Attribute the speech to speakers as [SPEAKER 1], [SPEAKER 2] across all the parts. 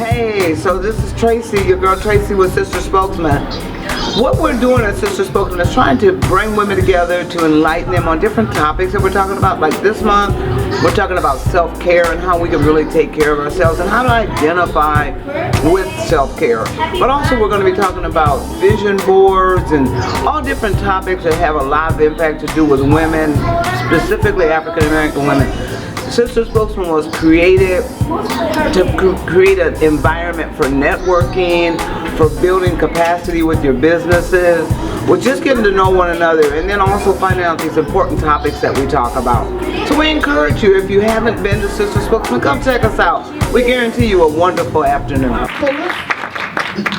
[SPEAKER 1] Hey, so this is Tracy, your girl Tracy with Sister Spokesman. What we're doing at Sister Spokesman is trying to bring women together to enlighten them on different topics that we're talking about. Like this month, we're talking about self-care and how we can really take care of ourselves and how to identify with self-care. But also we're going to be talking about vision boards and all different topics that have a lot of impact to do with women, specifically African American women. Sister Spokesman was created to create an environment for networking, for building capacity with your businesses, with just getting to know one another, and then also finding out these important topics that we talk about. So we encourage you, if you haven't been to Sister Spokesman, come check us out. We guarantee you a wonderful afternoon. So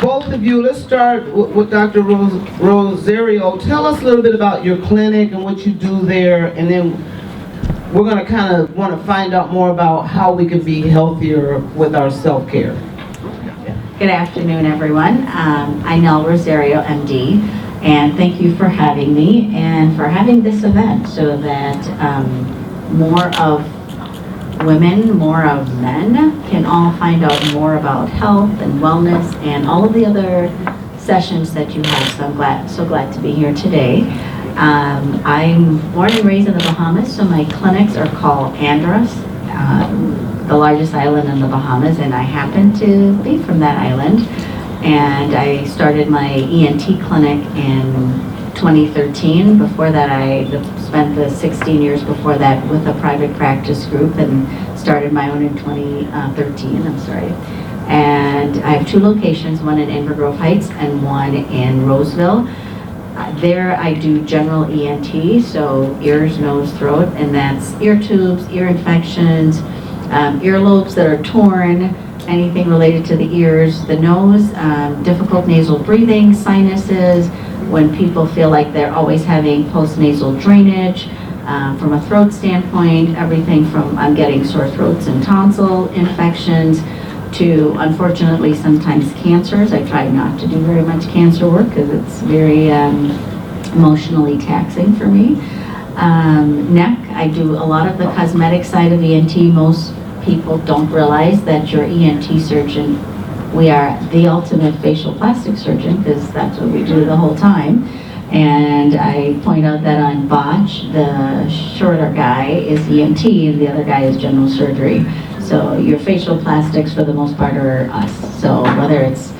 [SPEAKER 1] both of you, let's start with Dr. Rosario. Tell us a little bit about your clinic and what you do there, and then we're going to kind of want to find out more about how we can be healthier with our self-care.
[SPEAKER 2] Good afternoon, everyone. I'm Nell Rosario, MD, and thank you for having me and for having this event so that more of women, more of men can all find out more about health and wellness and all of the other sessions that you have. So I'm so glad to be here today. I'm born and raised in the Bahamas, so my clinics are called Andros, the largest island in the Bahamas, and I happen to be from that island. And I started my ENT clinic in 2013. Before that, I spent the 16 years before that with a private practice group and started my own in 2013, And I have two locations, one in Inver Grove Heights and one in Roseville. There I do general ENT, so ears, nose, throat, and that's ear tubes, ear infections, earlobes that are torn, anything related to the ears, the nose, difficult nasal breathing, sinuses, when people feel like they're always having post-nasal drainage. From a throat standpoint, everything from I'm getting sore throats and tonsil infections to, unfortunately, sometimes cancers. I try not to do very much cancer work because it's very emotionally taxing for me. Neck, I do a lot of the cosmetic side of ENT. Most people don't realize that your ENT surgeon, we are the ultimate facial plastic surgeon because that's what we do the whole time. And I point out that on Botch, the shorter guy is ENT and the other guy is general surgery. So your facial plastics for the most part are us. So whether it's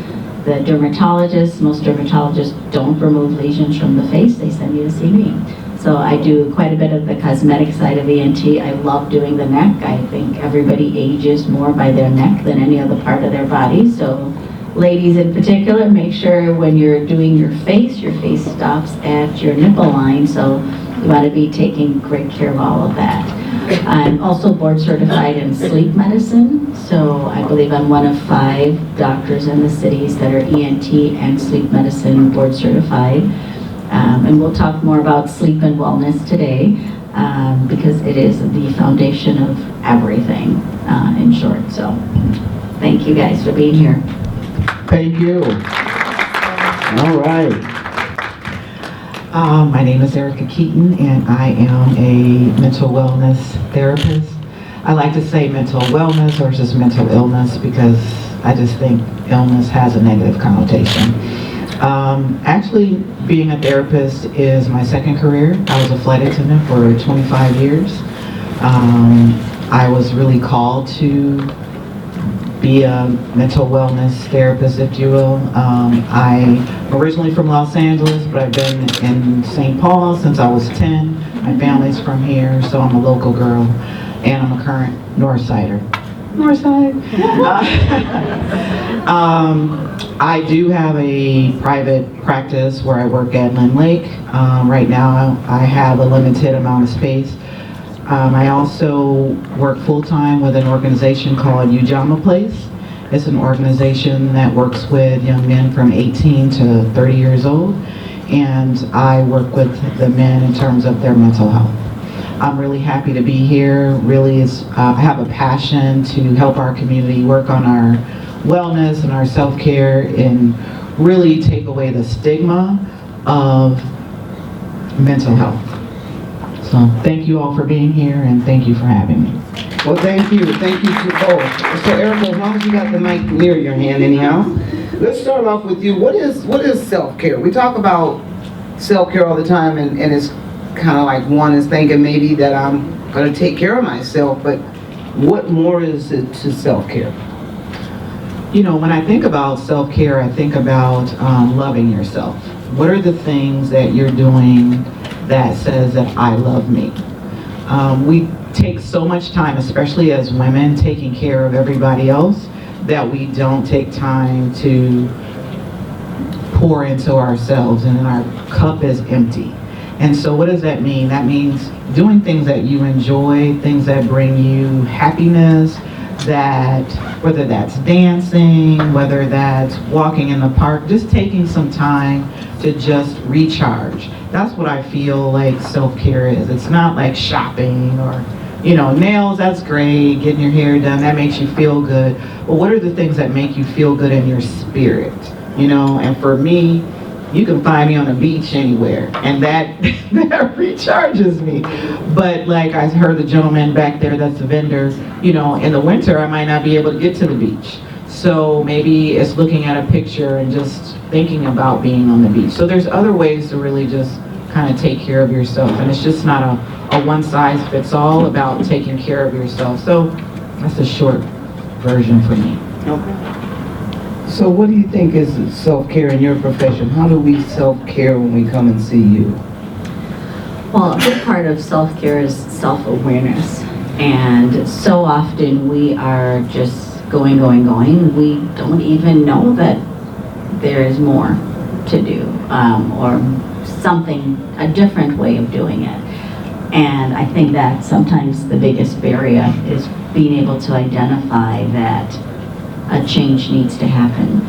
[SPEAKER 2] the dermatologist, most dermatologists don't remove lesions from the face, they send you to see me. So I do quite a bit of the cosmetic side of ENT. I love doing the neck. I think everybody ages more by their neck than any other part of their body. So ladies in particular, make sure when you're doing your face stops at your nipple line. So you want to be taking great care of all of that. I'm also board certified in sleep medicine, so I believe I'm one of 5 doctors in the cities that are ENT and sleep medicine board certified. And we'll talk more about sleep and wellness today because it is the foundation of everything, in short. So thank you guys for being here.
[SPEAKER 3] Thank you. All right. My name is Erica Keaton, and I am a mental wellness therapist. I like to say mental wellness versus mental illness because I just think illness has a negative connotation. Actually, being a therapist is my second career. I was a flight attendant for 25 years. I was really called to be a mental wellness therapist, if you will. I'm originally from Los Angeles, but I've been in St. Paul since I was 10. My family's from here, so I'm a local girl, and I'm a current Northsider. Northside. I do have a private practice where I work at Lynn Lake. Right now, I have a limited amount of space. I also work full-time with an organization called Ujamaa Place. It's an organization that works with young men from 18 to 30 years old, and I work with the men in terms of their mental health. I'm really happy to be here. I have a passion to help our community work on our wellness and our self-care and really take away the stigma of mental health. So thank you all for being here, and thank you for having me.
[SPEAKER 1] Well, thank you to both. So Erica, as long as you got the mic near your hand anyhow, let's start off with you. What is self-care? We talk about self-care all the time, and it's kind of like one is thinking maybe that I'm going to take care of myself, but what more is it to self-care?
[SPEAKER 3] You know, when I think about self-care, I think about loving yourself. What are the things that you're doing that says that I love me? We take so much time, especially as women, taking care of everybody else, that we don't take time to pour into ourselves, and then our cup is empty. And so what does that mean? That means doing things that you enjoy, things that bring you happiness, that whether that's dancing, whether that's walking in the park, just taking some time to just recharge. That's what I feel like self-care is. It's not like shopping or, you know, nails, that's great, getting your hair done, that makes you feel good. But what are the things that make you feel good in your spirit? You know, and for me, you can find me on the beach anywhere, and that recharges me. But like I heard the gentleman back there that's a vendor, you know, in the winter I might not be able to get to the beach. So maybe it's looking at a picture and just thinking about being on the beach. So there's other ways to really just kind of take care of yourself, and it's just not a one-size-fits-all about taking care of yourself. So that's a short version for me.
[SPEAKER 1] Okay. So what do you think is self-care in your profession? How do we self-care when we come and see you?
[SPEAKER 2] Well, a big part of self-care is self-awareness. And so often we are just going. We don't even know that there is more to do, or something, a different way of doing it. And I think that sometimes the biggest barrier is being able to identify that a change needs to happen,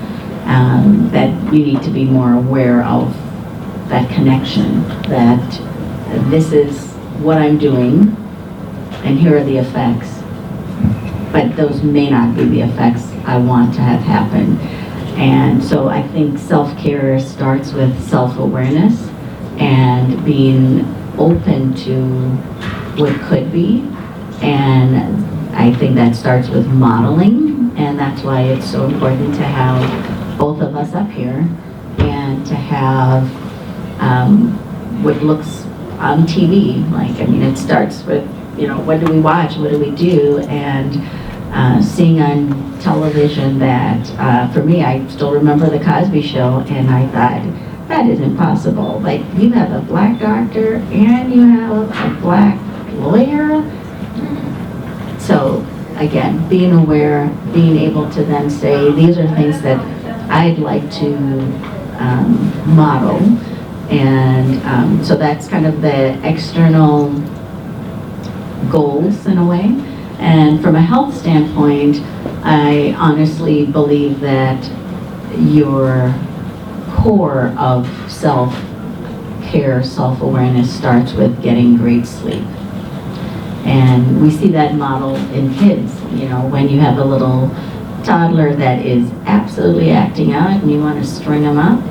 [SPEAKER 2] that you need to be more aware of that connection, that this is what I'm doing and here are the effects, but those may not be the effects I want to have happen. And so I think self-care starts with self-awareness and being open to what could be, and I think that starts with modeling. And that's why it's so important to have both of us up here and to have what looks on TV. Like, I mean, it starts with, you know, what do we watch, what do we do, and seeing on television that, for me, I still remember the Cosby Show, and I thought, that isn't possible. Like, you have a black doctor and you have a black lawyer. So, again, being aware, being able to then say, these are things that I'd like to model. And so that's kind of the external goals in a way. And from a health standpoint, I honestly believe that your core of self-care, self-awareness starts with getting great sleep. And we see that model in kids, you know, when you have a little toddler that is absolutely acting out and you want to string them up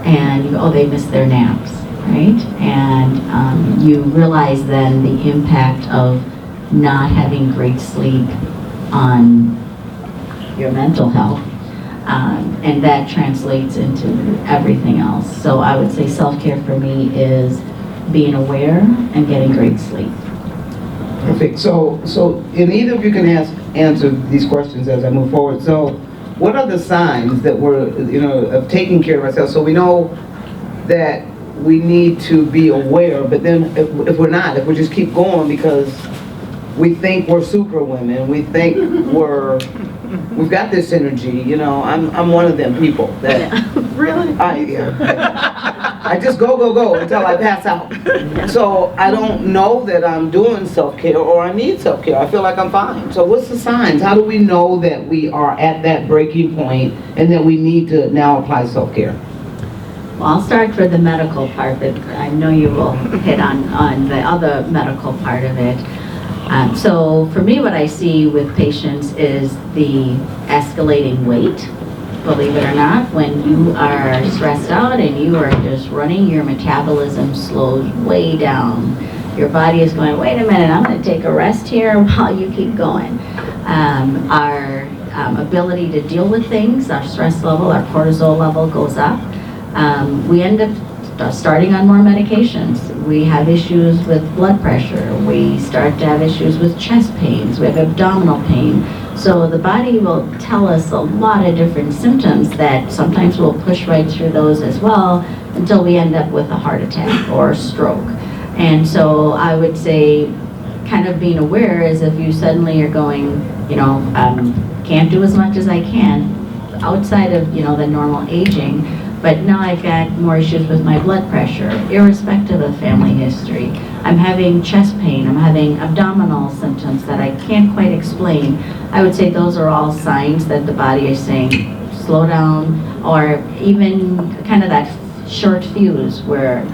[SPEAKER 2] and you go, oh, they missed their naps, right? And you realize then the impact of not having great sleep on your mental health, and that translates into everything else. So I would say self-care for me is being aware and getting great sleep.
[SPEAKER 1] Perfect. So, and either of you can answer these questions as I move forward. So, what are the signs that we're, you know, of taking care of ourselves? So we know that we need to be aware, but then if we're not, if we just keep going because we think we're super women, we think we've got this energy, you know, I'm one of them people that
[SPEAKER 2] Really?
[SPEAKER 1] I just go until I pass out. So I don't know that I'm doing self-care or I need self-care. I feel like I'm fine. So what's the signs? How do we know that we are at that breaking point and that we need to now apply self-care?
[SPEAKER 2] Well, I'll start for the medical part, but I know you will hit on the other medical part of it. So for me, what I see with patients is the escalating weight. Believe it or not, when you are stressed out and you are just running, your metabolism slows way down. your body is going, wait a minute, I'm going to take a rest here while you keep going. Our ability to deal with things, our stress level, our cortisol level goes up. We end up starting on more medications. We have issues with blood pressure. We start to have issues with chest pains. We have abdominal pain. So the body will tell us a lot of different symptoms that sometimes we'll push right through those as well until we end up with a heart attack or a stroke. And so I would say kind of being aware is if you suddenly are going, can't do as much as I can outside of, the normal aging, but now I've got more issues with my blood pressure, irrespective of family history. I'm having chest pain, I'm having abdominal symptoms that I can't quite explain. I would say those are all signs that the body is saying, slow down, or even kind of that short fuse where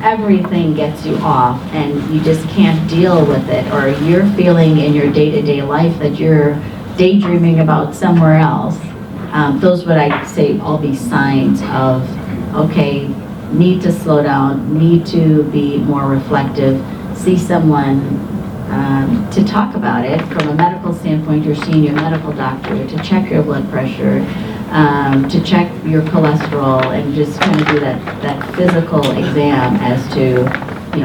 [SPEAKER 2] everything gets you off and you just can't deal with it, or you're feeling in your day-to-day life that you're daydreaming about somewhere else. Those would, I say, all be signs of, okay, need to slow down, need to be more reflective, see someone to talk about it. From a medical standpoint, you're seeing your medical doctor to check your blood pressure, to check your cholesterol, and just kind of do that physical exam as to,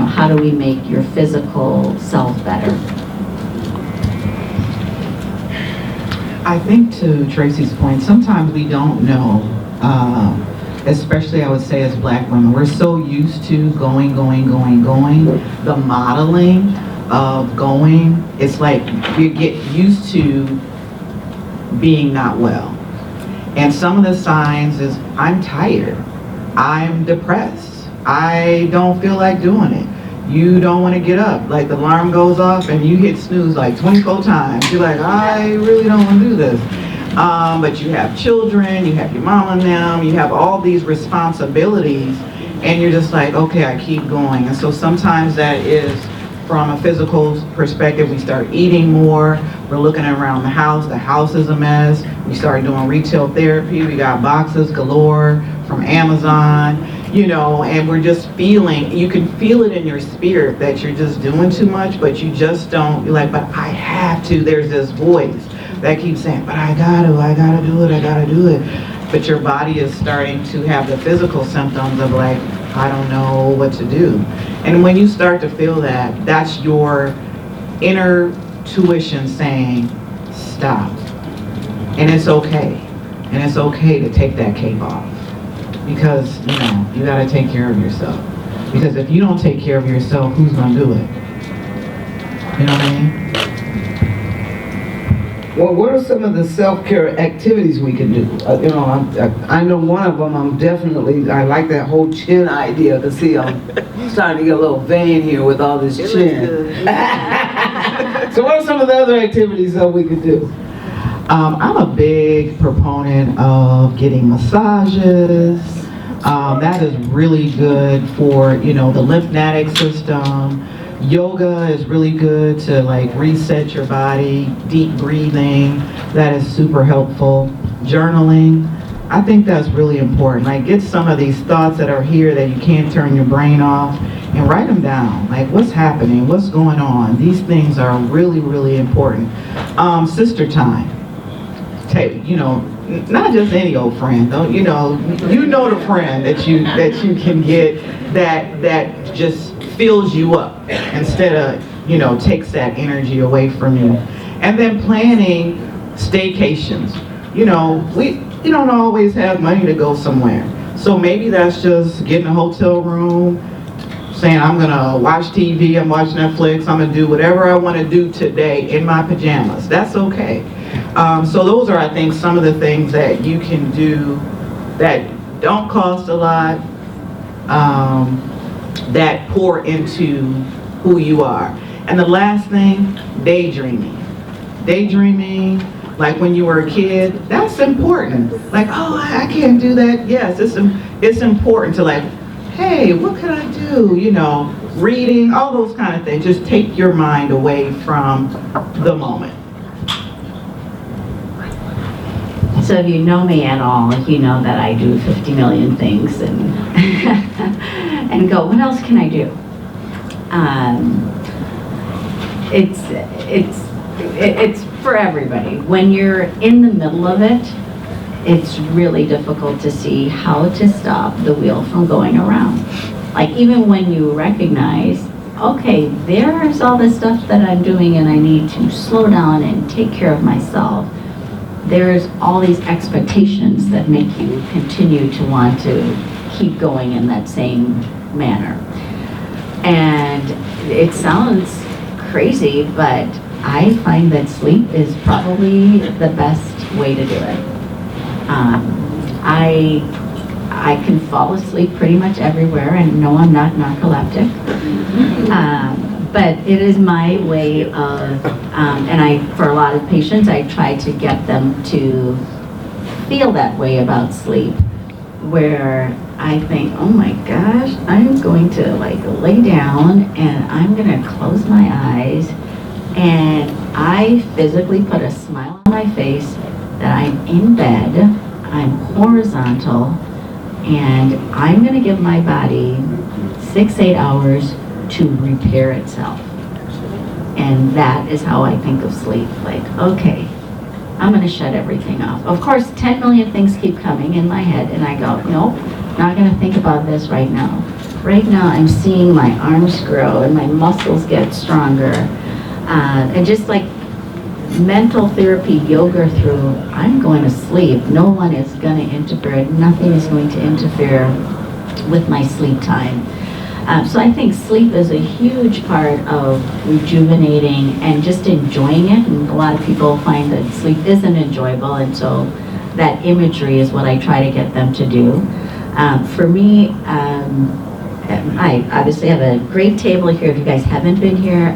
[SPEAKER 2] how do we make your physical self better.
[SPEAKER 3] I think to Tracy's point, sometimes we don't know, especially I would say as Black women, we're so used to going, the modeling of going, it's like you get used to being not well. And some of the signs is, I'm tired, I'm depressed, I don't feel like doing it. You don't want to get up, like the alarm goes off and you hit snooze like 24 times. You're like, I really don't want to do this. But you have children, you have your mom and them, you have all these responsibilities, and you're just like, okay, I keep going. And so sometimes that is from a physical perspective. We start eating more, we're looking around the house is a mess. We start doing retail therapy, we got boxes galore from Amazon. And we're just feeling, you can feel it in your spirit that you're just doing too much, but you just don't, you're like, but I have to. There's this voice that keeps saying, but I gotta do it. But your body is starting to have the physical symptoms of like, I don't know what to do. And when you start to feel that, that's your inner tuition saying, stop. And it's okay. And it's okay to take that cape off. Because, you got to take care of yourself. Because if you don't take care of yourself, who's going to do it? You know what I mean?
[SPEAKER 1] Well, what are some of the self-care activities we can do? I know one of them, I like that whole chin idea, to see I'm starting to get a little vein here with all this chin. So what are some of the other activities that we could do?
[SPEAKER 3] I'm a big proponent of getting massages. That is really good for, the lymphatic system. Yoga is really good to like reset your body. Deep breathing, that is super helpful. Journaling, I think that's really important. Like, get some of these thoughts that are here that you can't turn your brain off and write them down. Like, what's happening? What's going on? These things are really, really important. Sister time. Not just any old friend, though. The friend that you can get that just fills you up instead of takes that energy away from you. And then planning staycations. We don't always have money to go somewhere, so maybe that's just getting a hotel room, saying I'm gonna watch TV, I'm watching Netflix, I'm gonna do whatever I want to do today in my pajamas. That's okay. So those are, I think, some of the things that you can do that don't cost a lot, that pour into who you are. And the last thing, daydreaming. Daydreaming, like when you were a kid, that's important. Like, oh, I can't do that. Yes, it's important to like, hey, what can I do? Reading, all those kind of things. Just take your mind away from the moment.
[SPEAKER 2] So if you know me at all, you know that I do 50 million things and and go, what else can I do? It's for everybody. When you're in the middle of it, it's really difficult to see how to stop the wheel from going around. Like even when you recognize, okay, there's all this stuff that I'm doing and I need to slow down and take care of myself, there's all these expectations that make you continue to want to keep going in that same manner. And it sounds crazy, but I find that sleep is probably the best way to do it. I can fall asleep pretty much everywhere, and no, I'm not narcoleptic. But it is my way of, for a lot of patients, I try to get them to feel that way about sleep, where I think, oh my gosh, I'm going to like lay down and I'm gonna close my eyes, and I physically put a smile on my face that I'm in bed, I'm horizontal, and I'm gonna give my body 6-8 hours to repair itself. And that is how I think of sleep. Like, okay, I'm gonna shut everything off. Of course, 10 million things keep coming in my head, and I go, nope, not gonna think about this right now. Right now, I'm seeing my arms grow and my muscles get stronger. And just like mental therapy, yoga through, I'm going to sleep. No one is gonna interfere. Nothing is going to interfere with my sleep time. So I think sleep is a huge part of rejuvenating and just enjoying it. And a lot of people find that sleep isn't enjoyable, and so that imagery is what I try to get them to do. For me, I obviously have a great table here. If you guys haven't been here,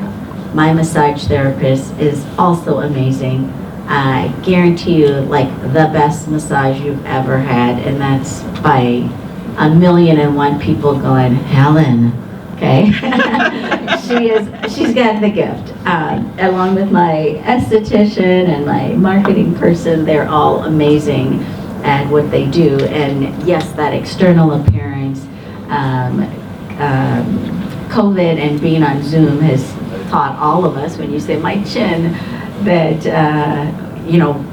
[SPEAKER 2] my massage therapist is also amazing. I guarantee you, like, the best massage you've ever had, and that's by 1,000,001 people going, Helen, okay? She's got the gift. Along with my esthetician and my marketing person, they're all amazing at what they do. And yes, that external appearance, COVID and being on Zoom has taught all of us, when you say my chin, that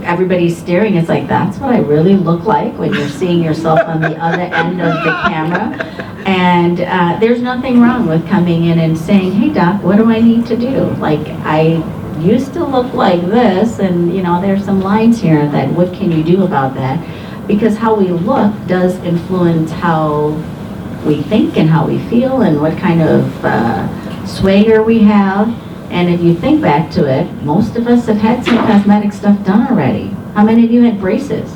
[SPEAKER 2] everybody's staring. It's like, that's what I really look like when you're seeing yourself on the other end of the camera. And there's nothing wrong with coming in and saying, hey doc, what do I need to do? Like, I used to look like this, and there's some lines here that, what can you do about that? Because how we look does influence how we think and how we feel and what kind of swagger we have. And if you think back to it, most of us have had some cosmetic stuff done already. How many of you had braces?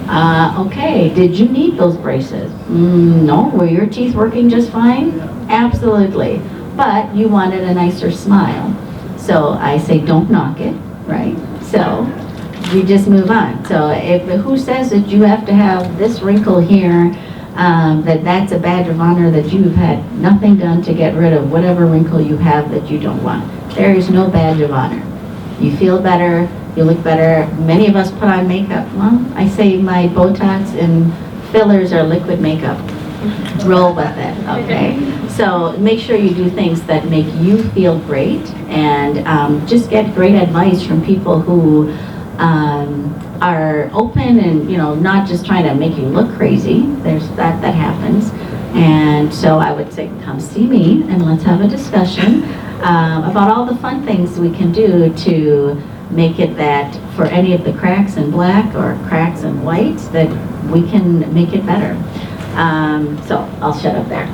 [SPEAKER 2] Okay, did you need those braces? No, were your teeth working just fine? Absolutely, but you wanted a nicer smile. So I say, don't knock it, right? So you just move on. So who says that you have to have this wrinkle here, that's a badge of honor, that you've had nothing done to get rid of whatever wrinkle you have that you don't want? There is no badge of honor. You feel better, you look better. Many of us put on makeup. Well, I say my Botox and fillers are liquid makeup. Roll with it, okay? So make sure you do things that make you feel great, and just get great advice from people who are open and not just trying to make you look crazy. There's that happens. And so I would say, come see me and let's have a discussion about all the fun things we can do to make it that for any of the cracks in black or cracks in white, that we can make it better. So I'll shut up there.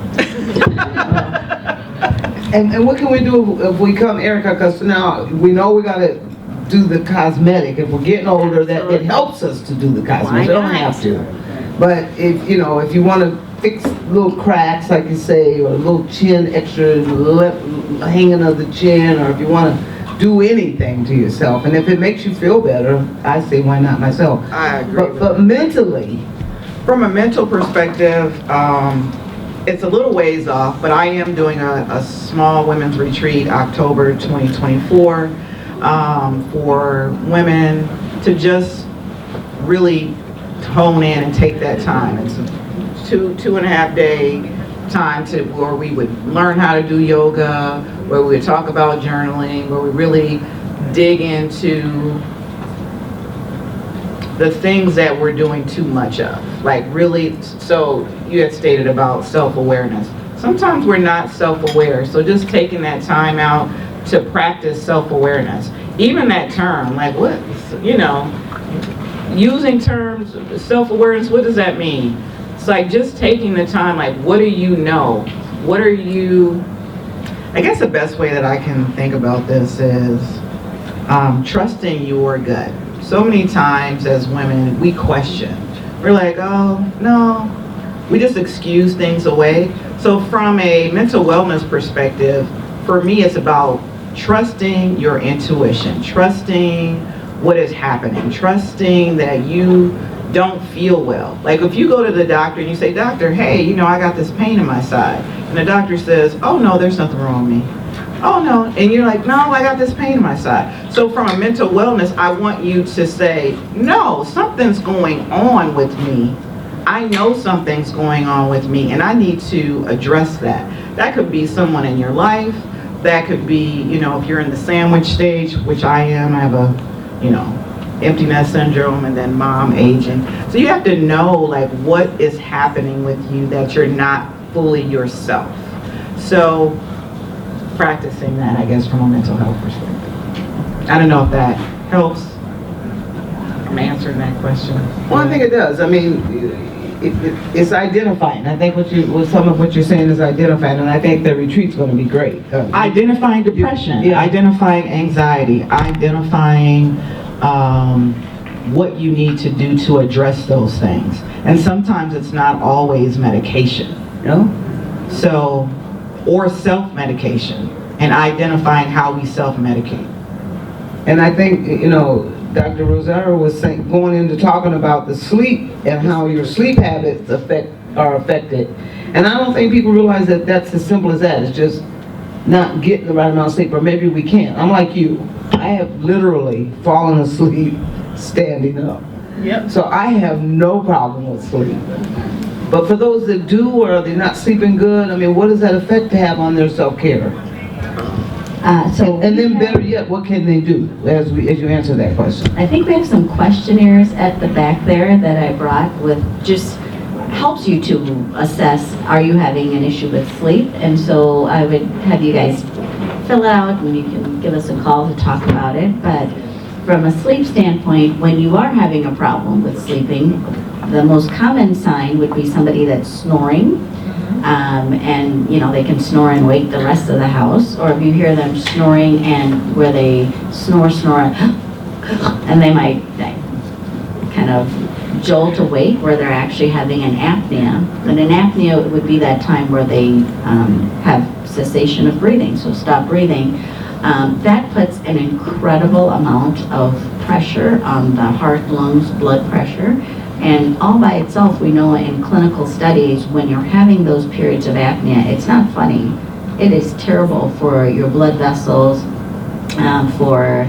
[SPEAKER 1] And what can we do if we come, Erica, because now we know we got to do the cosmetic. If we're getting older, that it helps us to do the cosmetic. We don't have to. But if you want to fix little cracks, like you say, or a little chin extra hanging of the chin, or if you want to do anything to yourself, and if it makes you feel better, I say, why not myself?
[SPEAKER 4] I agree.
[SPEAKER 1] But mentally,
[SPEAKER 4] from a mental perspective, it's a little ways off, but I am doing a small women's retreat October 2024 for women to just really hone in and take that time. It's a two and a half day time where we would learn how to do yoga, where we would talk about journaling, where we really dig into the things that we're doing too much of. Like really, so you had stated about self-awareness. Sometimes we're not self-aware, so just taking that time out to practice self-awareness. Even that term, like what, you know, using terms, self-awareness, what does that mean? It's like just taking the time, like what do you know? What are you, I guess the best way that I can think about this is trusting your gut. So many times as women, we question. We're like, oh, no. We just excuse things away. So from a mental wellness perspective, for me, it's about trusting your intuition, trusting what is happening, trusting that you don't feel well. Like if you go to the doctor and you say, doctor, hey, you know, I got this pain in my side. And the doctor says, oh no, there's nothing wrong with me. Oh no, and you're like, no, I got this pain in my side. So from a mental wellness, I want you to say, no, something's going on with me. I know something's going on with me and I need to address that. That could be someone in your life. That could be, you know, if you're in the sandwich stage, which I am, I have a, you know, empty nest syndrome and then mom aging. So you have to know like what is happening with you that you're not fully yourself. So practicing that, I guess, from a mental health perspective. I don't know if that helps. I'm answering that question.
[SPEAKER 1] Well, I think it does. I mean, it's identifying. I think some of what you're saying is identifying, and I think the retreat's going to be great.
[SPEAKER 3] Identifying depression,
[SPEAKER 1] Yeah.
[SPEAKER 3] identifying anxiety, identifying what you need to do to address those things. And sometimes it's not always medication, you know? So, or self-medication, and identifying how we self-medicate.
[SPEAKER 1] And I think, you know, Dr. Rosario was saying, going into talking about the sleep and how your sleep habits are affected. And I don't think people realize that that's as simple as that. It's just not getting the right amount of sleep, or maybe we can't. I'm like you. I have literally fallen asleep standing up.
[SPEAKER 4] Yep.
[SPEAKER 1] So I have no problem with sleep. But for those that do, or they're not sleeping good, I mean, what does that effect have on their self-care? And then better yet, what can they do as you answer that question?
[SPEAKER 2] I think we have some questionnaires at the back there that I brought with just helps you to assess, are you having an issue with sleep? And so I would have you guys fill it out and you can give us a call to talk about it. But from a sleep standpoint, when you are having a problem with sleeping, the most common sign would be somebody that's snoring. And you know, they can snore and wake the rest of the house, or if you hear them snoring and where they snore and they might kind of jolt awake where they're actually having an apnea. And an apnea would be that time where they have cessation of breathing, so stop breathing. That puts an incredible amount of pressure on the heart, lungs, blood pressure. And all by itself, we know in clinical studies, when you're having those periods of apnea, it's not funny. It is terrible for your blood vessels, for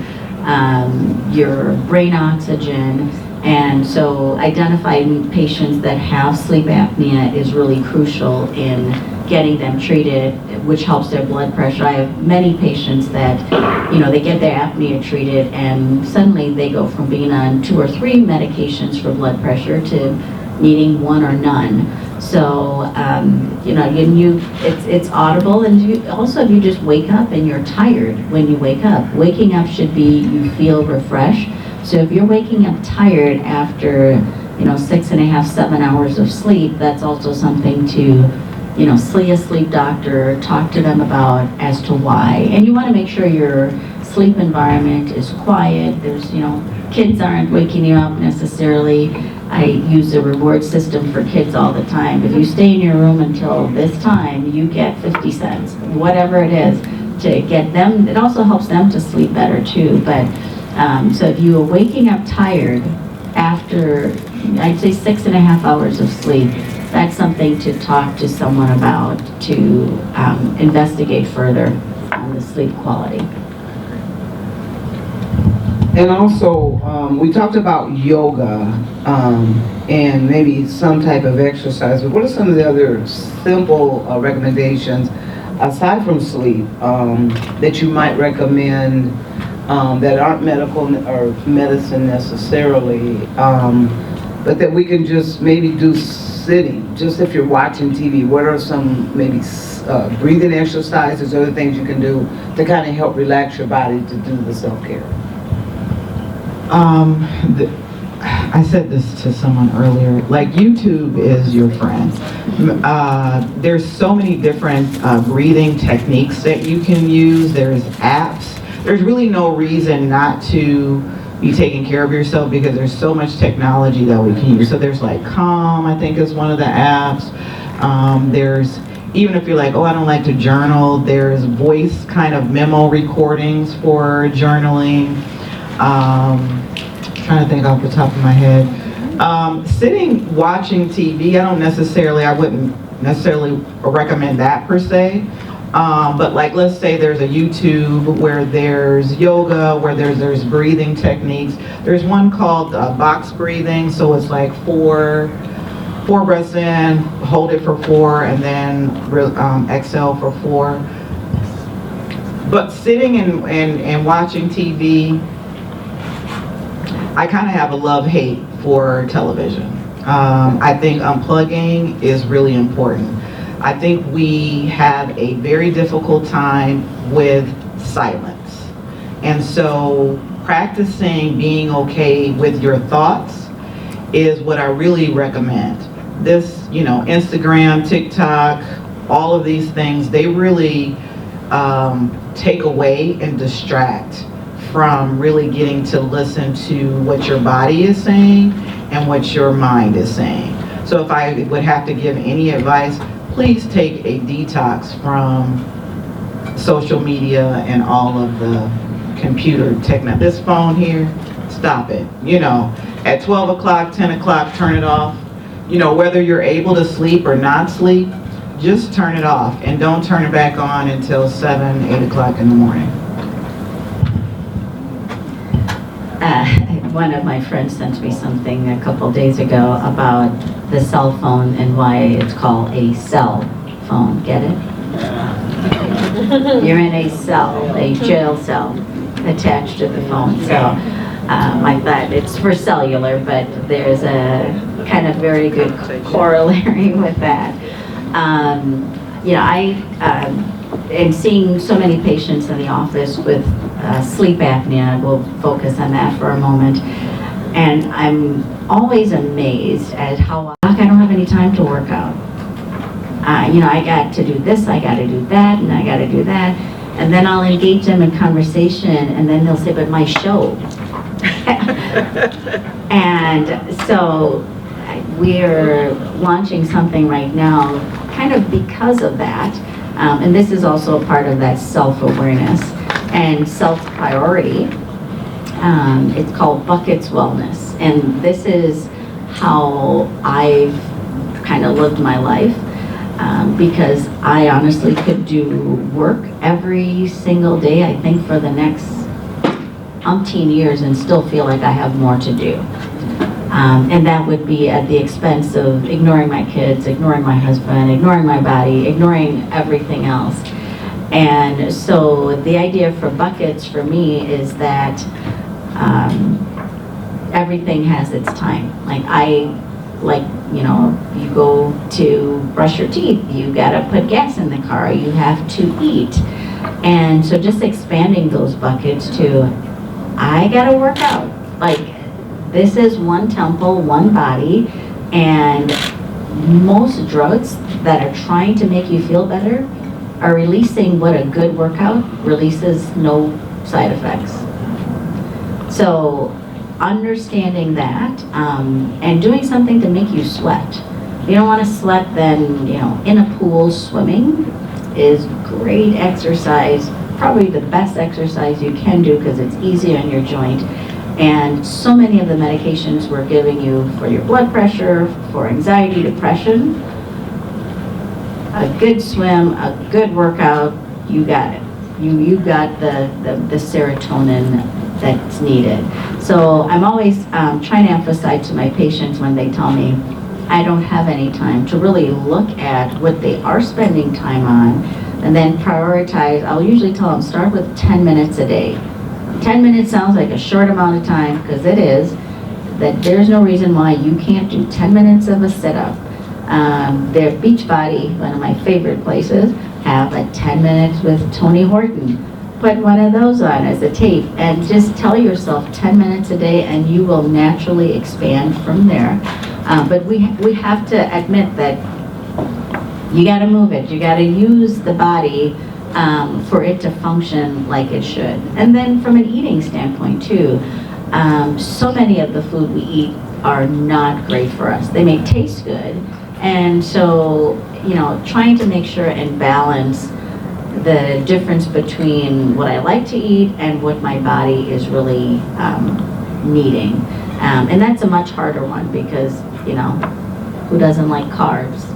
[SPEAKER 2] your brain oxygen. And so identifying patients that have sleep apnea is really crucial in getting them treated, which helps their blood pressure. I have many patients that, you know, they get their apnea treated and suddenly they go from being on 2 or 3 medications for blood pressure to needing 1 or none. So, you know, it's audible, and if you just wake up and you're tired when you wake up. Waking up should be, you feel refreshed. So if you're waking up tired after, you know, 6.5, 7 hours of sleep, that's also something to, you know, see a sleep doctor, talk to them about as to why. And you want to make sure your sleep environment is quiet. There's, you know, kids aren't waking you up necessarily. I use a reward system for kids all the time. If you stay in your room until this time, you get 50 cents, whatever it is, to get them. It also helps them to sleep better too. But so if you are waking up tired after, I'd say 6.5 hours of sleep, that's something to talk to someone about, to investigate further on the sleep quality.
[SPEAKER 1] And also, we talked about yoga and maybe some type of exercise, but what are some of the other simple recommendations aside from sleep that you might recommend that aren't medical or medicine necessarily, but that we can just maybe do sitting? Just if you're watching TV, what are some maybe breathing exercises, other things you can do to kind of help relax your body to do the self-care?
[SPEAKER 3] I said this to someone earlier, like YouTube is your friend. There's so many different breathing techniques that you can use. There's apps. There's really no reason not to be taking care of yourself because there's so much technology that we can use. So there's like Calm, I think is one of the apps. There's, even if you're like, oh, I don't like to journal, there's voice kind of memo recordings for journaling. Trying to think off the top of my head. Sitting, watching TV, I wouldn't necessarily recommend that per se. But like, let's say there's a YouTube where there's yoga, where there's breathing techniques. There's one called box breathing, so it's like four breaths in, hold it for 4, and then exhale for 4. But sitting and watching TV, I kind of have a love-hate for television. I think unplugging is really important. I think we have a very difficult time with silence. And so practicing being okay with your thoughts is what I really recommend. This, Instagram, TikTok, all of these things, they really take away and distract from really getting to listen to what your body is saying and what your mind is saying. So if I would have to give any advice, please take a detox from social media and all of the computer technology. This phone here, stop it. At 12 o'clock, 10 o'clock, turn it off. Whether you're able to sleep or not sleep, just turn it off and don't turn it back on until 7, 8 o'clock in the morning.
[SPEAKER 2] One of my friends sent me something a couple days ago about the cell phone and why it's called a cell phone. Get it? You're in a cell, a jail cell attached to the phone. So I thought it's for cellular, but there's a kind of very good corollary with that. And seeing so many patients in the office with sleep apnea, we'll focus on that for a moment. And I'm always amazed at how I don't have any time to work out. I got to do this, I got to do that, and I got to do that. And then I'll engage them in conversation, and then they'll say, but my show. And so we're launching something right now kind of because of that. And this is also a part of that self-awareness and self-priority. It's called Buckets Wellness. And this is how I've kind of lived my life because I honestly could do work every single day, I think, for the next umpteen years and still feel like I have more to do. And that would be at the expense of ignoring my kids, ignoring my husband, ignoring my body, ignoring everything else. And so the idea for buckets for me is that everything has its time. You go to brush your teeth, you gotta put gas in the car, you have to eat. And so just expanding those buckets to, I gotta work out. This is one temple, one body, and most drugs that are trying to make you feel better are releasing what a good workout releases, no side effects. So understanding that and doing something to make you sweat. If you don't want to sweat, then in a pool, swimming is great exercise, probably the best exercise you can do because it's easy on your joint. And so many of the medications we're giving you for your blood pressure, for anxiety, depression, a good swim, a good workout, you got it. You got the serotonin that's needed. So I'm always trying to emphasize to my patients when they tell me I don't have any time to really look at what they are spending time on and then prioritize. I'll usually tell them start with 10 minutes a day. 10 minutes sounds like a short amount of time, because it is, that there's no reason why you can't do 10 minutes of a sit-up. Their Beachbody, one of my favorite places, have a 10 minutes with Tony Horton. Put one of those on as a tape and just tell yourself 10 minutes a day, and you will naturally expand from there. But we have to admit that you got to move it. You got to use the body for it to function like it should. And then from an eating standpoint too, so many of the food we eat are not great for us. They may taste good. And so, trying to make sure and balance the difference between what I like to eat and what my body is really needing. And that's a much harder one because, who doesn't like carbs,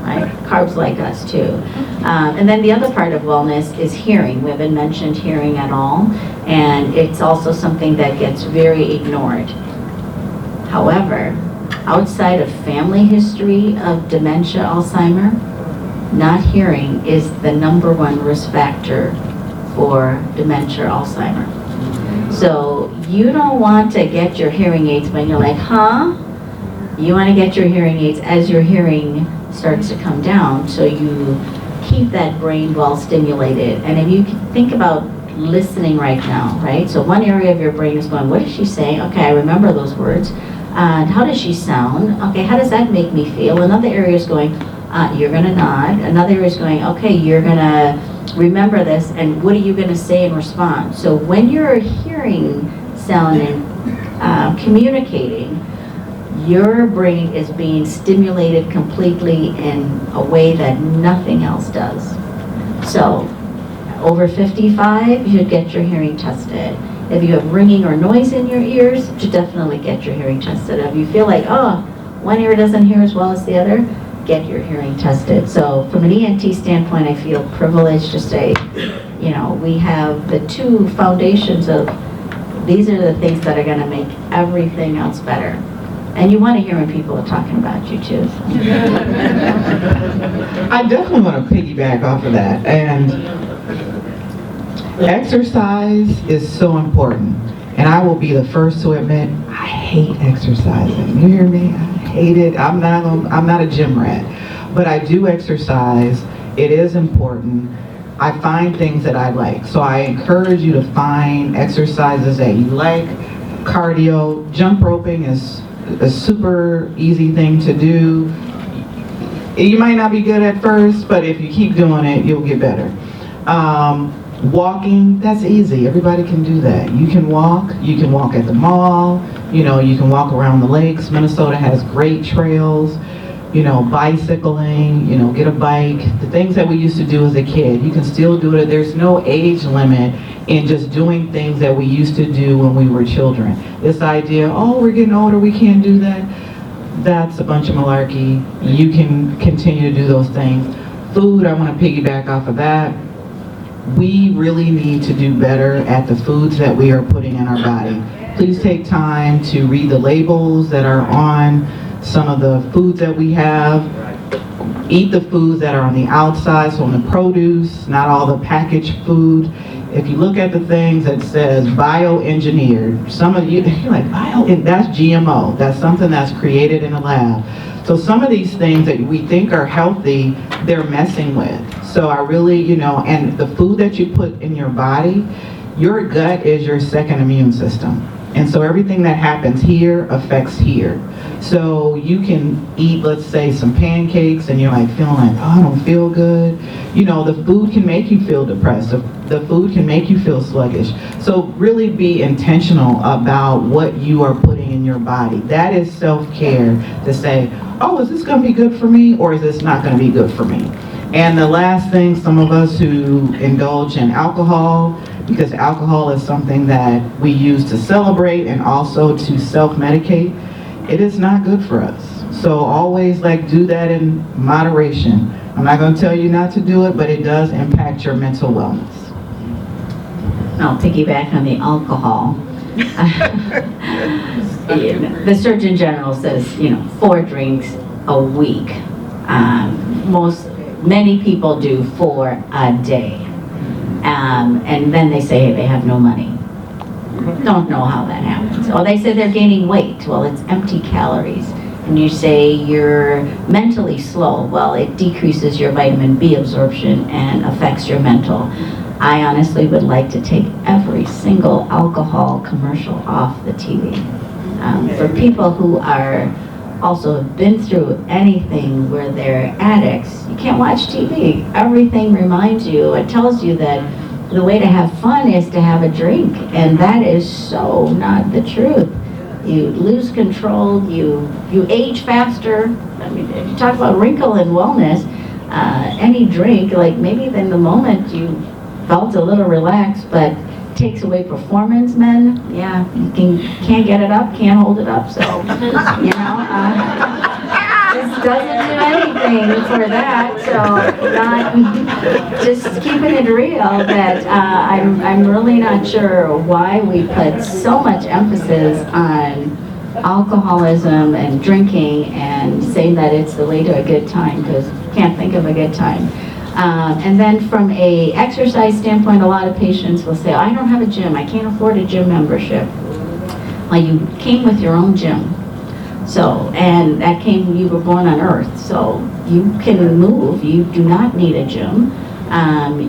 [SPEAKER 2] right? Carbs like us too. And then the other part of wellness is hearing. We haven't mentioned hearing at all. And it's also something that gets very ignored. However, outside of family history of dementia, Alzheimer, not hearing is the #1 risk factor for dementia, Alzheimer. So you don't want to get your hearing aids when you're like, huh? You want to get your hearing aids as your hearing starts to come down, so you keep that brain well stimulated. And if you think about listening right now, right? So one area of your brain is going, what is she saying? Okay, I remember those words. How does she sound? Okay, how does that make me feel? Another area is going, you're going to nod. Another area is going, okay, you're going to remember this, and what are you going to say in response? So when you're hearing sound and communicating, your brain is being stimulated completely in a way that nothing else does. So over 55, you should get your hearing tested. If you have ringing or noise in your ears, you should definitely get your hearing tested. If you feel like, oh, one ear doesn't hear as well as the other, get your hearing tested. So from an ENT standpoint, I feel privileged to say, we have the two foundations of these are the things that are going to make everything else better. And you want to hear when people are talking about you too.
[SPEAKER 3] I definitely want to piggyback off of that. And exercise is so important. And I will be the first to admit, I hate exercising. You hear me? I hate it. I'm not a gym rat. But I do exercise. It is important. I find things that I like. So I encourage you to find exercises that you like. Cardio, jump roping is a super easy thing to do. You might not be good at first, but if you keep doing it, you'll get better. Walking, that's easy. Everybody can do that. You can walk at the mall, you can walk around the lakes. Minnesota has great trails, bicycling, get a bike. The things that we used to do as a kid, you can still do it. There's no age limit in just doing things that we used to do when we were children. This idea, oh, we're getting older, we can't do that, that's a bunch of malarkey. You can continue to do those things. Food, I want to piggyback off of that. We really need to do better at the foods that we are putting in our body. Please take time to read the labels that are on some of the foods that we have. Eat the foods that are on the outside, so on the produce, not all the packaged food. If you look at the things that says bioengineered, some of you're like, that's GMO. That's something that's created in a lab. So some of these things that we think are healthy, they're messing with. So I really, and the food that you put in your body, your gut is your second immune system. And so everything that happens here affects here. So you can eat, let's say, some pancakes and you're like feeling like, oh, I don't feel good. The food can make you feel depressed. The food can make you feel sluggish. So really be intentional about what you are putting in your body. That is self-care, to say, oh, is this going to be good for me, or is this not going to be good for me? And the last thing, some of us who indulge in alcohol, because alcohol is something that we use to celebrate and also to self-medicate, it is not good for us. So always do that in moderation. I'm not going to tell you not to do it, but it does impact your mental wellness.
[SPEAKER 2] I'll piggyback on the alcohol. The Surgeon General says, 4 drinks a week. Many people do 4 a day. And then they say they have no money. Don't know how that happens. Or they say they're gaining weight. Well, it's empty calories. And you say you're mentally slow. Well, it decreases your vitamin B absorption and affects your mental. I honestly would like to take every single alcohol commercial off the TV. For people who are also have been through anything where they're addicts, you can't watch TV. Everything reminds you, it tells you that the way to have fun is to have a drink, and that is so not the truth. You lose control, you age faster. I mean, if you talk about wrinkle and wellness, any drink, like maybe in the moment you felt a little relaxed, but takes away performance, men. Yeah, you can't get it up, can't hold it up, so, this doesn't do anything for that, so just keeping it real that I'm really not sure why we put so much emphasis on alcoholism and drinking and saying that it's the way to a good time, because can't think of a good time. And then from a exercise standpoint, a lot of patients will say, I don't have a gym, I can't afford a gym membership. Well, you came with your own gym. So, and you were born on earth, so you can move, you do not need a gym.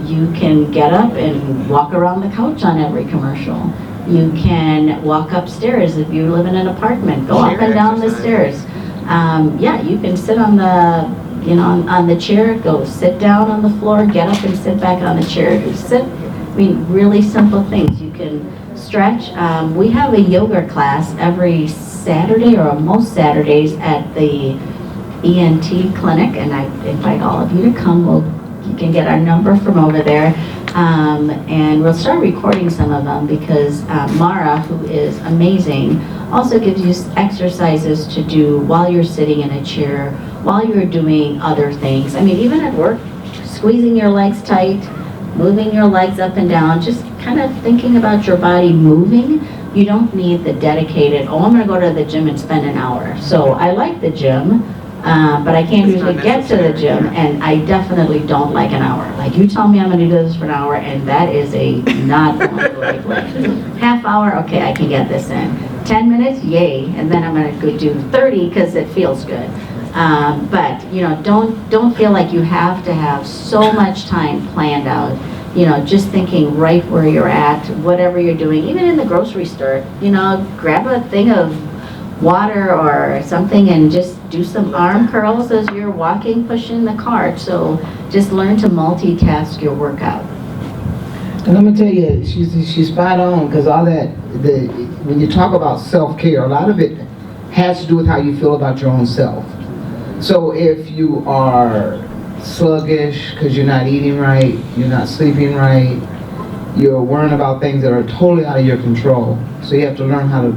[SPEAKER 2] You can get up and walk around the couch on every commercial. You can walk upstairs if you live in an apartment, go up and down the stairs. Yeah, you can sit on the on the chair, go sit down on the floor, get up and sit back on the chair. Really simple things. You can stretch. We have a yoga class every Saturday, or most Saturdays, at the ENT clinic, and I invite all of you to come. You can get our number from over there, and we'll start recording some of them, because Mara, who is amazing, also gives you exercises to do while you're sitting in a chair, while you're doing other things. I mean, even at work, squeezing your legs tight, moving your legs up and down, just kind of thinking about your body moving. You don't need the dedicated, I'm going to go to the gym and spend an hour. So I like the gym, but I can't usually get to the gym, and I definitely don't like an hour. Like, you tell me I'm going to do this for an hour, and that is not going the right way. Half hour, okay, I can get this in. 10 minutes, yay, and then I'm going to go do 30 because it feels good. But don't feel like you have to have so much time planned out. Just thinking right where you're at, whatever you're doing, even in the grocery store, grab a thing of water or something and just do some arm curls as you're walking, pushing the cart. So just learn to multitask your workout.
[SPEAKER 5] And I'm gonna tell you, she's spot on, because all that, when you talk about self-care, a lot of it has to do with how you feel about your own self. So if you are sluggish because you're not eating right, you're not sleeping right, you're worrying about things that are totally out of your control. So you have to learn how to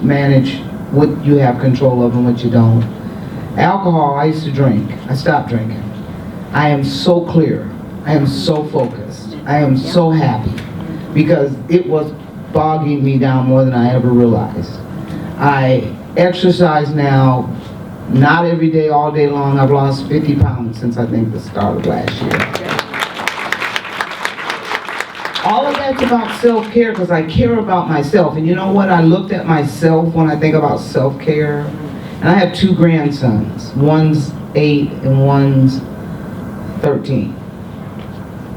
[SPEAKER 5] manage what you have control of and what you don't. Alcohol, I used to drink. I stopped drinking. I am so clear. I am so focused. I am so happy, because it was bogging me down more than I ever realized. I exercise now, not every day, all day long. I've lost 50 pounds since I think the start of last year. All of that's about self-care, because I care about myself. And you know what? I looked at myself when I think about self-care. And I have 2 grandsons. One's 8 and one's 13.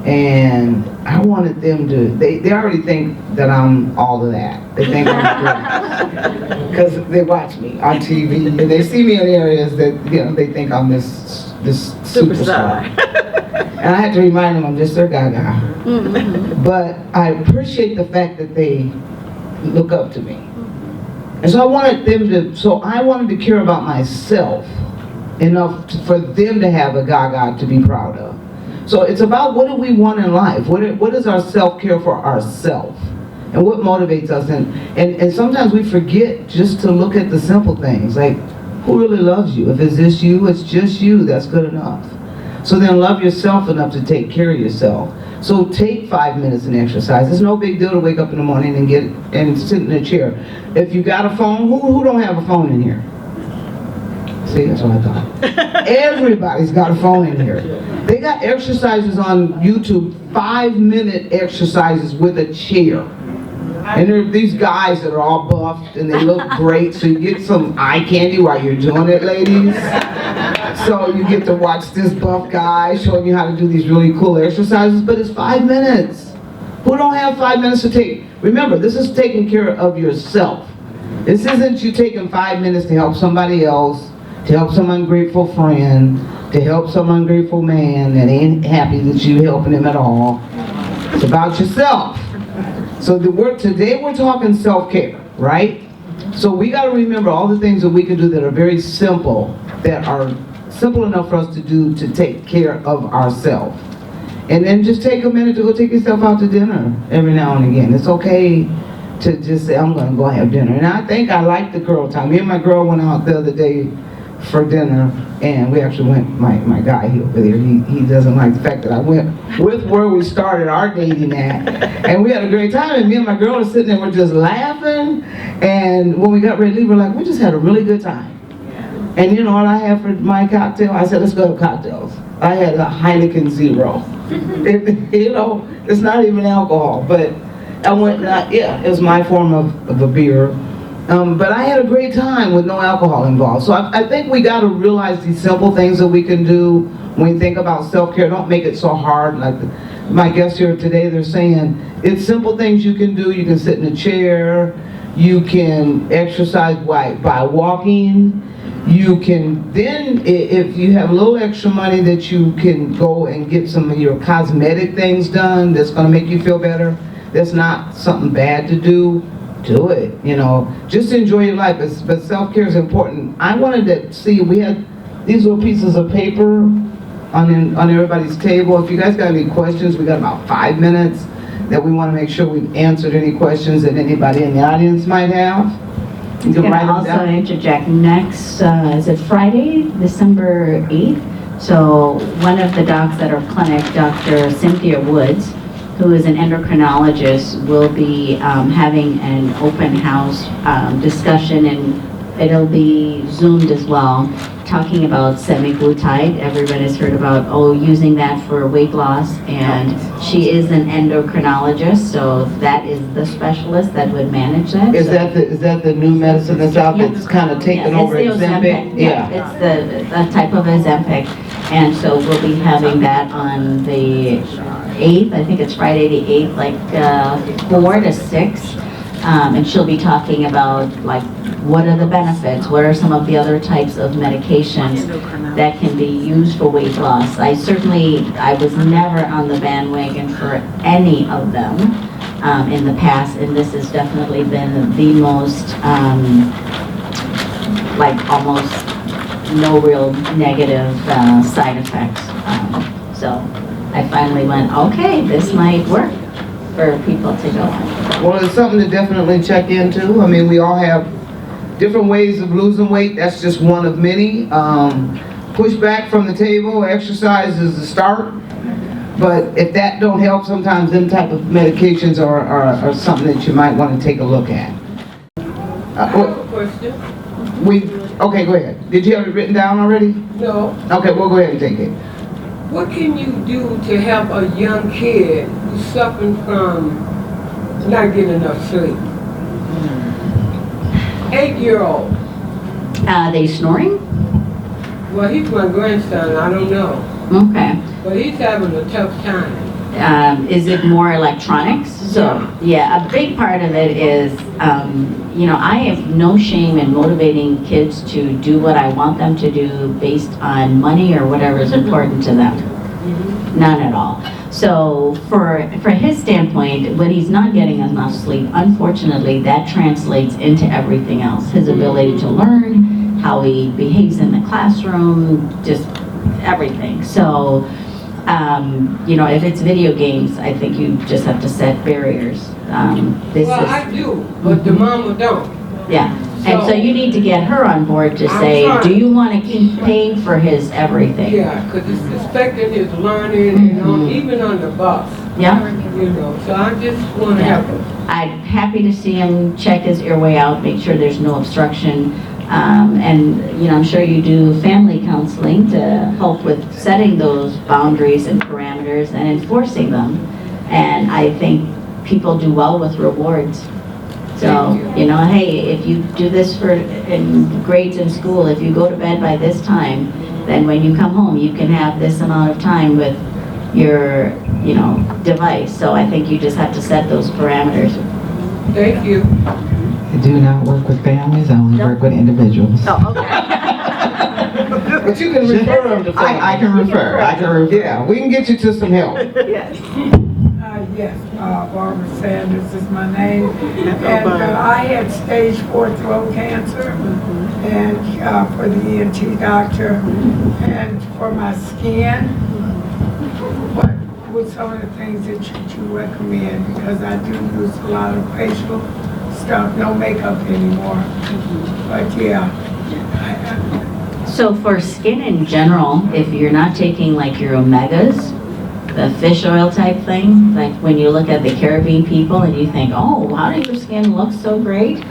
[SPEAKER 5] And I wanted them to, they already think that I'm all of that. They think I'm great. Because they watch me on TV and they see me in areas that, they think I'm this superstar. And I had to remind them I'm just their gaga. But I appreciate the fact that they look up to me. And so I wanted to care about myself enough for them to have a gaga to be proud of. So it's about, what do we want in life? What is our self-care for ourselves? And what motivates us? And sometimes we forget just to look at the simple things, like, who really loves you? If it's just you, that's good enough. So then love yourself enough to take care of yourself. So take 5 minutes and exercise. It's no big deal to wake up in the morning and sit in a chair. If you got a phone, who don't have a phone in here? See, that's what I thought. Everybody's got a phone in here. They got exercises on YouTube, 5-minute exercises with a chair. And there are these guys that are all buffed and they look great, so you get some eye candy while you're doing it, ladies. So you get to watch this buff guy showing you how to do these really cool exercises, but it's 5 minutes. Who don't have 5 minutes to take? Remember, this is taking care of yourself. This isn't you taking 5 minutes to help somebody else, to help some ungrateful friend, to help some ungrateful man that ain't happy that you helping him at all. It's about yourself. So today we're talking self-care, right? So we got to remember all the things that we can do that are very simple, that are simple enough for us to do to take care of ourselves. And then just take a minute to go take yourself out to dinner every now and again. It's okay to just say, I'm going to go have dinner. And I think I like the girl time. Me and my girl went out the other day for dinner, and we actually went, my guy over there, he doesn't like the fact that I went with where we started our dating at, and we had a great time, and me and my girl were sitting there, we're just laughing, and when we got ready to leave, we're like, we just had a really good time. And you know what I had for my cocktail? I said, let's go to cocktails. I had a Heineken Zero. You know, it's not even alcohol, but I went, it was my form of a beer. But I had a great time with no alcohol involved. So I think we got to realize these simple things that we can do when we think about self-care. Don't make it so hard. Like my guests here today, they're saying it's simple things you can do. You can sit in a chair. You can exercise by walking. You can then, if you have a little extra money, that you can go and get some of your cosmetic things done that's going to make you feel better. That's not something bad to do. Do it, you know, just enjoy your life, but self-care is important. I wanted to see, we had these little pieces of paper on everybody's table. If you guys got any questions, we got about 5 minutes that we want to make sure we've answered any questions that anybody in the audience might have. You can write them
[SPEAKER 2] also
[SPEAKER 5] down.
[SPEAKER 2] interject next, is it Friday, December 8th? So one of the docs at our clinic, Dr. Cynthia Woods, who is an endocrinologist, will be having an open house discussion, and it'll be Zoomed as well, talking about semaglutide. Everybody's heard about, using that for weight loss, and she is an endocrinologist, so that is the specialist that would manage that.
[SPEAKER 5] Is that the new medicine that's out that's kind of taken over Ozempic?
[SPEAKER 2] Yeah, it's the type of Ozempic, and so we'll be having that on the 8th, I think it's Friday the 8th, like 4 to 6, and she'll be talking about like what are the benefits, what are some of the other types of medications that can be used for weight loss. I was never on the bandwagon for any of them in the past, and this has definitely been the most, like almost no real negative side effects. So I finally went, okay, this might work for people to go on.
[SPEAKER 5] Well, it's something to definitely check into. I mean, we all have different ways of losing weight. That's just one of many. Push back from the table, exercise is the start. But if that don't help, sometimes them type of medications are something that you might want to take a look at.
[SPEAKER 6] I have a question.
[SPEAKER 5] Okay, go ahead. Did you have it written down already?
[SPEAKER 6] No.
[SPEAKER 5] Okay, we'll go ahead and take it.
[SPEAKER 6] What can you do to help a young kid who's suffering from not getting enough sleep? 8-year-old.
[SPEAKER 2] They snoring?
[SPEAKER 6] Well, he's my grandson. I don't know.
[SPEAKER 2] Okay.
[SPEAKER 6] But he's having a tough time.
[SPEAKER 2] Is it more electronics? So, yeah, a big part of it is, I have no shame in motivating kids to do what I want them to do based on money or whatever is important to them. None at all. So for his standpoint, when he's not getting enough sleep, unfortunately, that translates into everything else. His ability to learn, how he behaves in the classroom, just everything. So, if it's video games, I think you just have to set barriers.
[SPEAKER 6] Well, I do, but the mama don't.
[SPEAKER 2] Yeah. And so you need to get her on board to say, do you want to keep paying for his everything?
[SPEAKER 6] Yeah, because it's affecting his learning and even on the bus.
[SPEAKER 2] Yeah?
[SPEAKER 6] You know, so I just want to help him.
[SPEAKER 2] I'm happy to see him check his airway out, make sure there's no obstruction. And, you know, I'm sure you do family counseling to help with setting those boundaries and parameters and enforcing them. And I think people do well with rewards. So, you know, hey, if you do this in grades in school, if you go to bed by this time, then when you come home, you can have this amount of time with your, you know, device. So I think you just have to set those parameters.
[SPEAKER 6] Thank you.
[SPEAKER 3] I do not work with families, I only work with individuals.
[SPEAKER 2] Oh, okay.
[SPEAKER 5] But you can refer them to families.
[SPEAKER 3] I can refer.
[SPEAKER 5] Yeah, we can get you to some help.
[SPEAKER 2] Yes.
[SPEAKER 7] Yes, Barbara Sanders is my name. And I had stage 4 throat cancer, and for the ENT doctor, and for my skin. What would some of the things that you recommend? Because I do use a lot of facial stuff, no makeup anymore. But yeah.
[SPEAKER 2] So for skin in general, if you're not taking like your omegas, the fish oil type thing, like when you look at the Caribbean people and you think, oh, how does your skin look so great?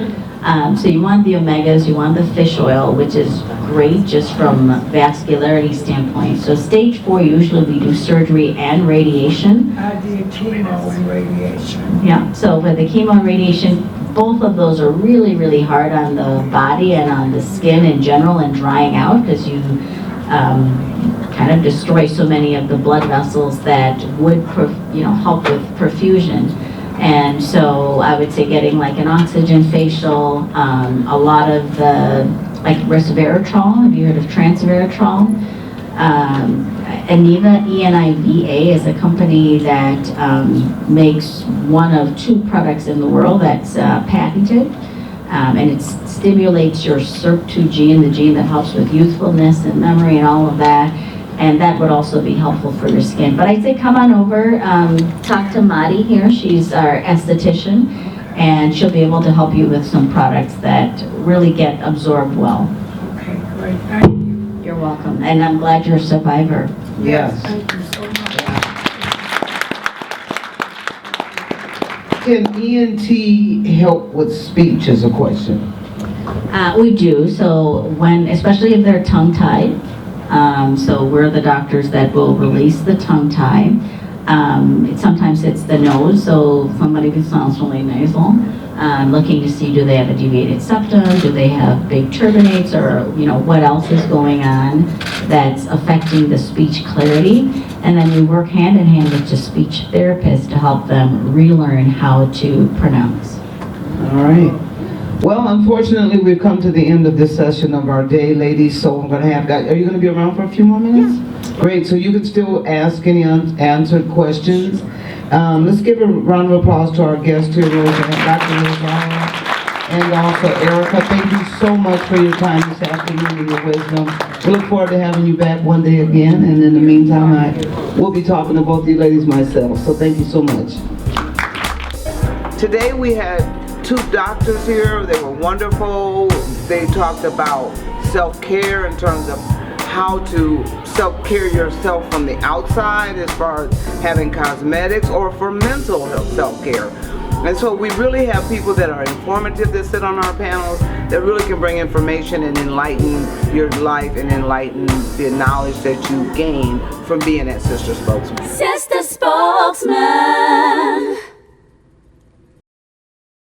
[SPEAKER 2] So you want the omegas, you want the fish oil, which is great just from vascularity standpoint. So stage 4, usually we do surgery and radiation.
[SPEAKER 7] I did chemo and radiation.
[SPEAKER 2] Yeah, so with the chemo and radiation, both of those are really, really hard on the body and on the skin in general and drying out because you kind of destroy so many of the blood vessels that would, help with perfusion. And so I would say getting like an oxygen facial, a lot of the, like resveratrol, have you heard of transveratrol? Eniva, E-N-I-V-A, is a company that makes one of 2 products in the world that's patented. And it stimulates your SERP2 gene, the gene that helps with youthfulness and memory and all of that. And that would also be helpful for your skin. But I'd say come on over, talk to Madi here. She's our esthetician, and she'll be able to help you with some products that really get absorbed well.
[SPEAKER 7] Okay, great. Thank you.
[SPEAKER 2] You're welcome. And I'm glad you're a survivor.
[SPEAKER 5] Yes.
[SPEAKER 7] Thank you so much.
[SPEAKER 5] Can ENT help with speech is a question.
[SPEAKER 2] We do. So especially if they're tongue-tied, so we're the doctors that will release the tongue tie. Sometimes it's the nose, so somebody who sounds really nasal, looking to see, do they have a deviated septum, do they have big turbinates, or what else is going on that's affecting the speech clarity. And then we work hand in hand with the speech therapists to help them relearn how to pronounce.
[SPEAKER 5] All right. Well, unfortunately, we've come to the end of this session of our day, ladies, so I'm going to have guys. Are you going to be around for a few more minutes? Yeah. Great, so you can still ask any unanswered questions. Let's give a round of applause to our guest here, Dr. Rose, and also Erica. Thank you so much for your time this afternoon and your wisdom. We look forward to having you back one day again, and in the meantime, I will be talking to both of you ladies myself, so thank you so much.
[SPEAKER 1] Today we had 2 doctors here. They were wonderful. They talked about self-care in terms of how to self-care yourself from the outside as far as having cosmetics or for mental health self-care. And so we really have people that are informative that sit on our panels that really can bring information and enlighten your life and enlighten the knowledge that you gain from being at Sister Spokesman.
[SPEAKER 8] Sister Spokesman.